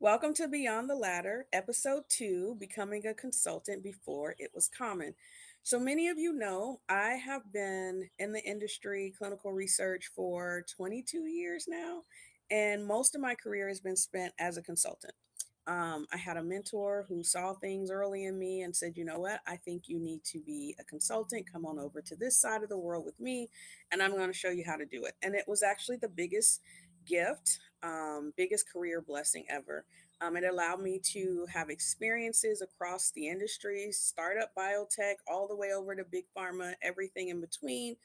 Welcome to Beyond the Ladder, Episode 2, Becoming a Consultant Before It Was Common. So many of you know I have been in the industry, clinical research, for 22 years now, and most of my career has been spent as a consultant. I had a mentor who saw things early in me and said, you know what, I think you need to be a consultant. Come on over to this side of the world with me, and I'm going to show you how to do it. And it was actually the biggest gift, biggest career blessing ever. It allowed me to have experiences across the industries, startup biotech, all the way over to big pharma, everything in between,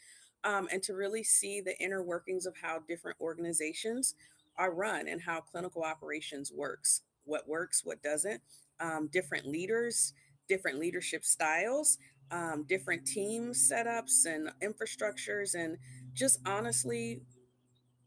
and to really see the inner workings of how different organizations are run and how clinical operations works, what doesn't, different leaders, different leadership styles, different team setups and infrastructures, and just honestly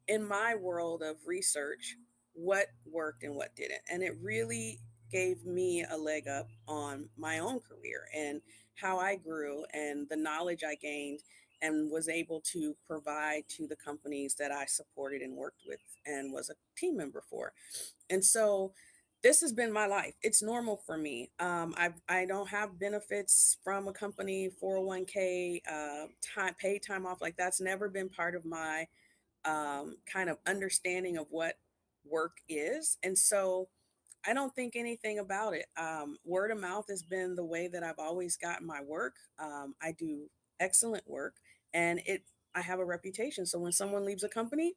in my world of research, what worked and what didn't. And it really gave me a leg up on my own career and how I grew and the knowledge I gained and was able to provide to the companies that I supported and worked with and was a team member for. And so this has been my life. It's normal for me. I don't have benefits from a company, 401k, paid time off. Like that's never been part of my kind of understanding of what work is. And so I don't think anything about it. Word of mouth has been the way that I've always gotten my work. I do excellent work and I have a reputation. So when someone leaves a company,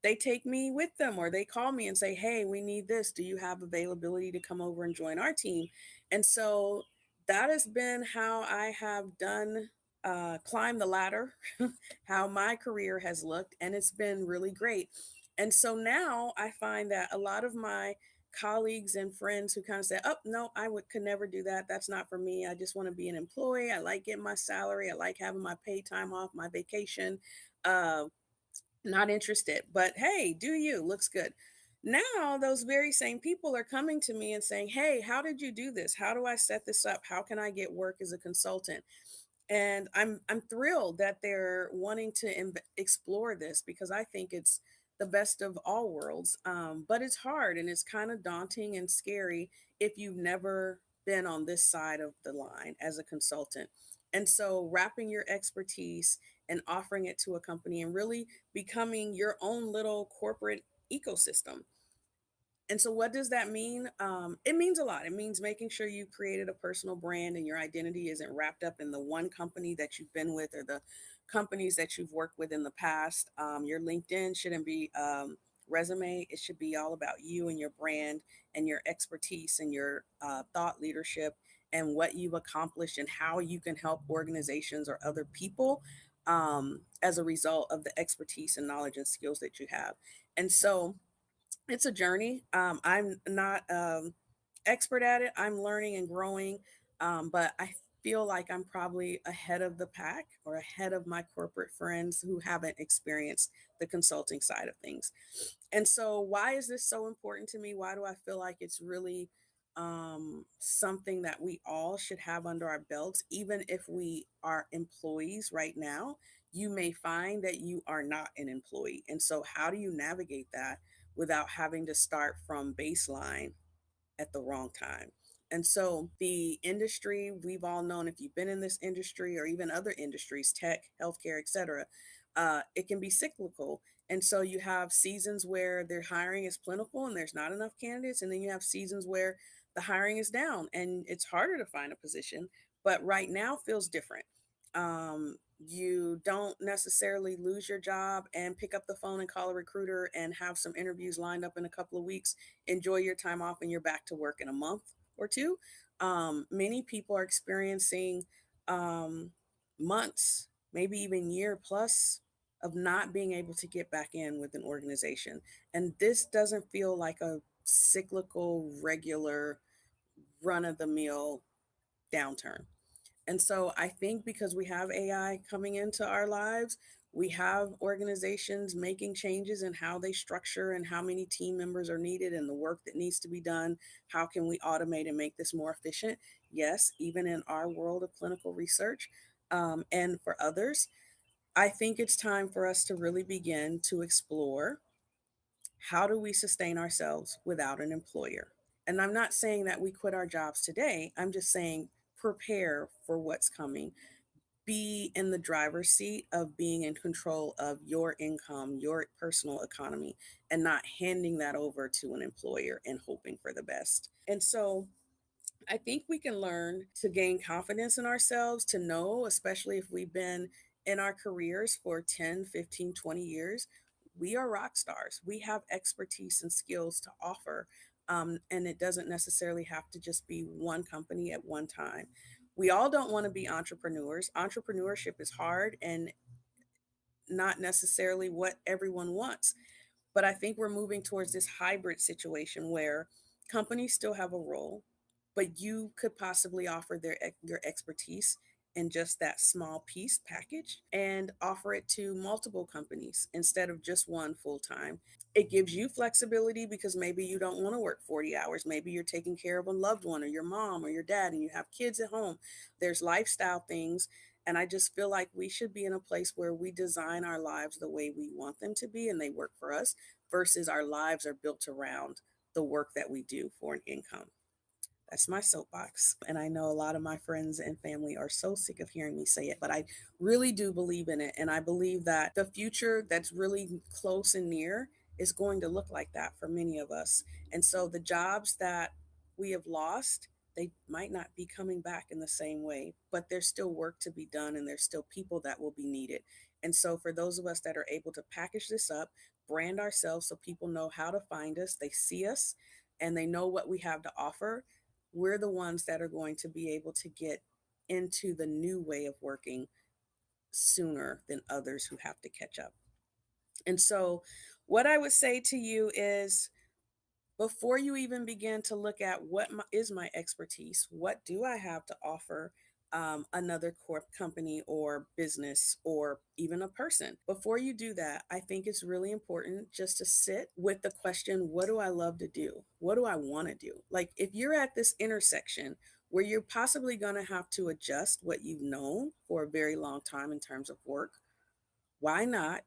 they take me with them or they call me and say, hey, we need this. Do you have availability to come over and join our team? And so that has been how I have done climb the ladder, how my career has looked, and it's been really great. And so now I find that a lot of my colleagues and friends who kind of say, oh, no, could never do that. That's not for me. I just want to be an employee. I like getting my salary. I like having my paid time off, my vacation. Uh, Not interested, but hey, do you? Looks good. Now, those very same people are coming to me and saying, hey, how did you do this? How do I set this up? How can I get work as a consultant? And I'm thrilled that they're wanting to explore this because I think it's the best of all worlds. But it's hard and it's kind of daunting and scary if you've never been on this side of the line as a consultant. And so wrapping your expertise and offering it to a company and really becoming your own little corporate ecosystem. And so, what does that mean? It means a lot. It means making sure you created a personal brand and your identity isn't wrapped up in the one company that you've been with or the companies that you've worked with in the past. Your LinkedIn shouldn't be resume. It should be all about you and your brand and your expertise and your thought leadership and what you've accomplished and how you can help organizations or other people as a result of the expertise and knowledge and skills that you have. And so, it's a journey. I'm not expert at it. I'm learning and growing, but I feel like I'm probably ahead of the pack or ahead of my corporate friends who haven't experienced the consulting side of things. And so, why is this so important to me? Why do I feel like it's really something that we all should have under our belts, even if we are employees right now? You may find that you are not an employee. And so, how do you navigate that without having to start from baseline at the wrong time? And so, the industry we've all known, if you've been in this industry or even other industries, tech, healthcare, etc., it can be cyclical. And so, you have seasons where their hiring is plentiful and there's not enough candidates. And then you have seasons where the hiring is down and it's harder to find a position. But right now feels different. You don't necessarily lose your job and pick up the phone and call a recruiter and have some interviews lined up in a couple of weeks. Enjoy your time off and you're back to work in a month or two. Many people are experiencing um, months, maybe even year plus of not being able to get back in with an organization. And this doesn't feel like a cyclical, regular, run of the mill downturn. And so I think because we have AI coming into our lives, we have organizations making changes in how they structure and how many team members are needed and the work that needs to be done. How can we automate and make this more efficient? Yes, even in our world of clinical research and for others, I think it's time for us to really begin to explore How do we sustain ourselves without an employer? And I'm not saying that we quit our jobs today. I'm just saying prepare for what's coming. Be in the driver's seat of being in control of your income, your personal economy, and not handing that over to an employer and hoping for the best. And so I think we can learn to gain confidence in ourselves, to know, especially if we've been in our careers for 10, 15, 20 years, we are rock stars. We have expertise and skills to offer. And it doesn't necessarily have to just be one company at one time. We all don't want to be entrepreneurs. Entrepreneurship is hard and not necessarily what everyone wants. But I think we're moving towards this hybrid situation where companies still have a role, but you could possibly offer your expertise in just that small piece package and offer it to multiple companies instead of just one full time. It gives you flexibility because maybe you don't want to work 40 hours. Maybe you're taking care of a loved one or your mom or your dad and you have kids at home. There's lifestyle things. And I just feel like we should be in a place where we design our lives the way we want them to be and they work for us versus our lives are built around the work that we do for an income. That's my soapbox. And I know a lot of my friends and family are so sick of hearing me say it, but I really do believe in it. And I believe that the future that's really close and near is going to look like that for many of us. And so the jobs that we have lost, they might not be coming back in the same way, but there's still work to be done and there's still people that will be needed. And so for those of us that are able to package this up, brand ourselves so people know how to find us, they see us, and they know what we have to offer, we're the ones that are going to be able to get into the new way of working sooner than others who have to catch up. And so, what I would say to you is before you even begin to look at is my expertise, what do I have to offer another corp company or business or even a person? Before you do that, I think it's really important just to sit with the question, what do I love to do? What do I want to do? Like if you're at this intersection where you're possibly going to have to adjust what you've known for a very long time in terms of work, why not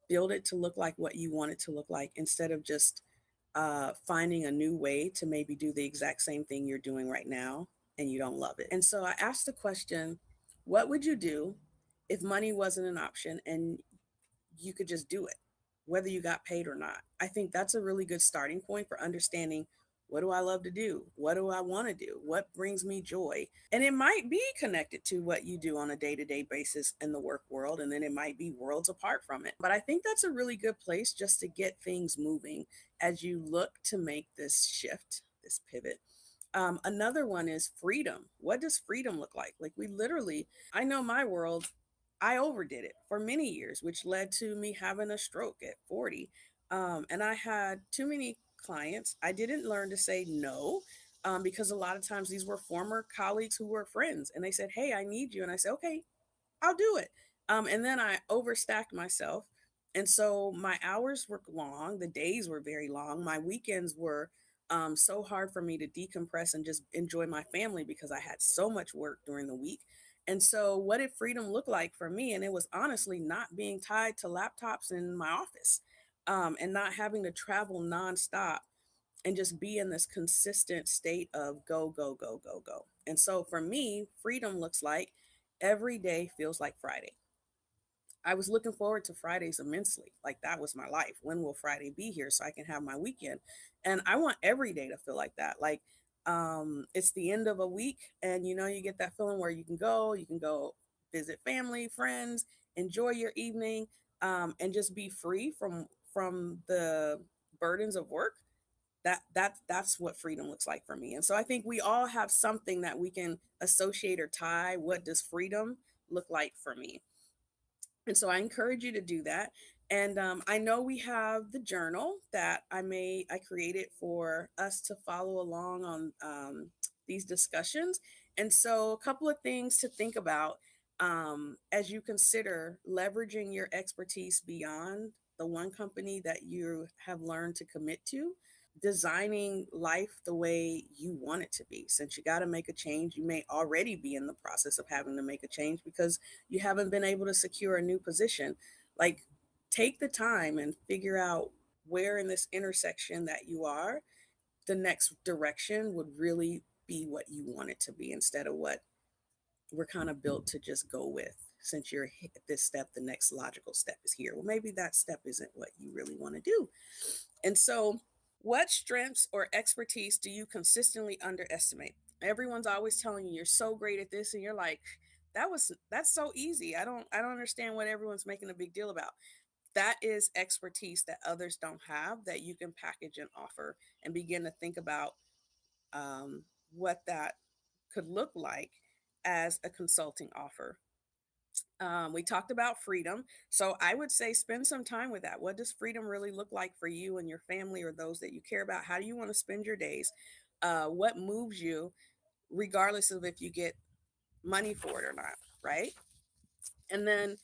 build it to look like what you want it to look like instead of just finding a new way to maybe do the exact same thing you're doing right now and you don't love it. And so I asked the question, what would you do if money wasn't an option and you could just do it, whether you got paid or not? I think that's a really good starting point for understanding what do I love to do? What do I want to do? What brings me joy? And it might be connected to what you do on a day to day basis in the work world, and then it might be worlds apart from it. But I think that's a really good place just to get things moving as you look to make this shift, this pivot. Another one is freedom. What does freedom look like? Like, we literally, I know my world, I overdid it for many years, which led to me having a stroke at 40. And I had too many clients. I didn't learn to say no because a lot of times these were former colleagues who were friends and they said, "Hey, I need you." And I said, "Okay, I'll do it." And then I overstacked myself. And so my hours were long, the days were very long. My weekends were so hard for me to decompress and just enjoy my family because I had so much work during the week. And so, what did freedom look like for me? And it was honestly not being tied to laptops in my office and not having to travel nonstop and just be in this consistent state of go, go, go, go, go. And so, for me, freedom looks like every day feels like Friday. I was looking forward to Fridays immensely. Like that was my life. When will Friday be here so I can have my weekend? And I want every day to feel like that. Like it's the end of a week and you get that feeling where you can go visit family, friends, enjoy your evening and just be free from the burdens of work. That's what freedom looks like for me. And so I think we all have something that we can associate or tie. What does freedom look like for me? And so I encourage you to do that. And I know we have the journal that I created for us to follow along on these discussions. And so a couple of things to think about as you consider leveraging your expertise beyond the one company that you have learned to commit to, designing life the way you want it to be. Since you got to make a change, you may already be in the process of having to make a change because you haven't been able to secure a new position. Like, take the time and figure out where in this intersection that you are, the next direction would really be what you want it to be instead of what we're kind of built to just go with. Since you're at this step, the next logical step is here. Well, maybe that step isn't what you really want to do. And so, what strengths or expertise do you consistently underestimate? Everyone's always telling you you're so great at this, and you're like, that's so easy. I don't understand what everyone's making a big deal about. That is expertise that others don't have that you can package and offer and begin to think about what that could look like as a consulting offer. We talked about freedom. So I would say spend some time with that. What does freedom really look like for you and your family or those that you care about? How do you want to spend your days? What moves you, regardless of if you get money for it or not, right? And then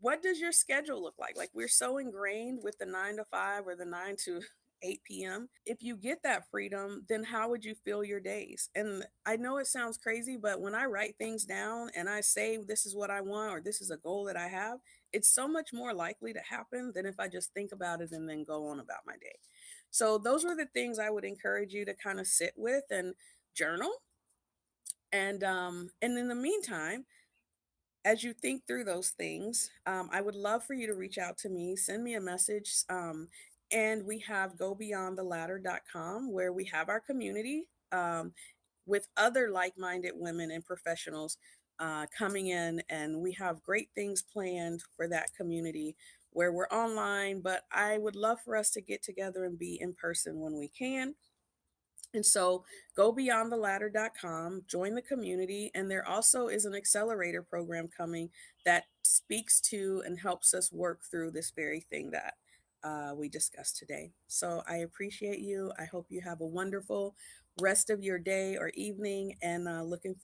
what does your schedule look like? Like we're so ingrained with the 9 to 5 or the 9 to 8 p.m. If you get that freedom, then how would you fill your days? And I know it sounds crazy, but when I write things down and I say this is what I want or this is a goal that I have, it's so much more likely to happen than if I just think about it and then go on about my day. So those were the things I would encourage you to kind of sit with and journal. And in the meantime, as you think through those things, I would love for you to reach out to me, send me a message. And we have gobeyondtheladder.com where we have our community with other like minded women and professionals coming in. And we have great things planned for that community where we're online. But I would love for us to get together and be in person when we can. And so go beyondtheladder.com, join the community. And there also is an accelerator program coming that speaks to and helps us work through this very thing that we discussed today. So I appreciate you. I hope you have a wonderful rest of your day or evening and looking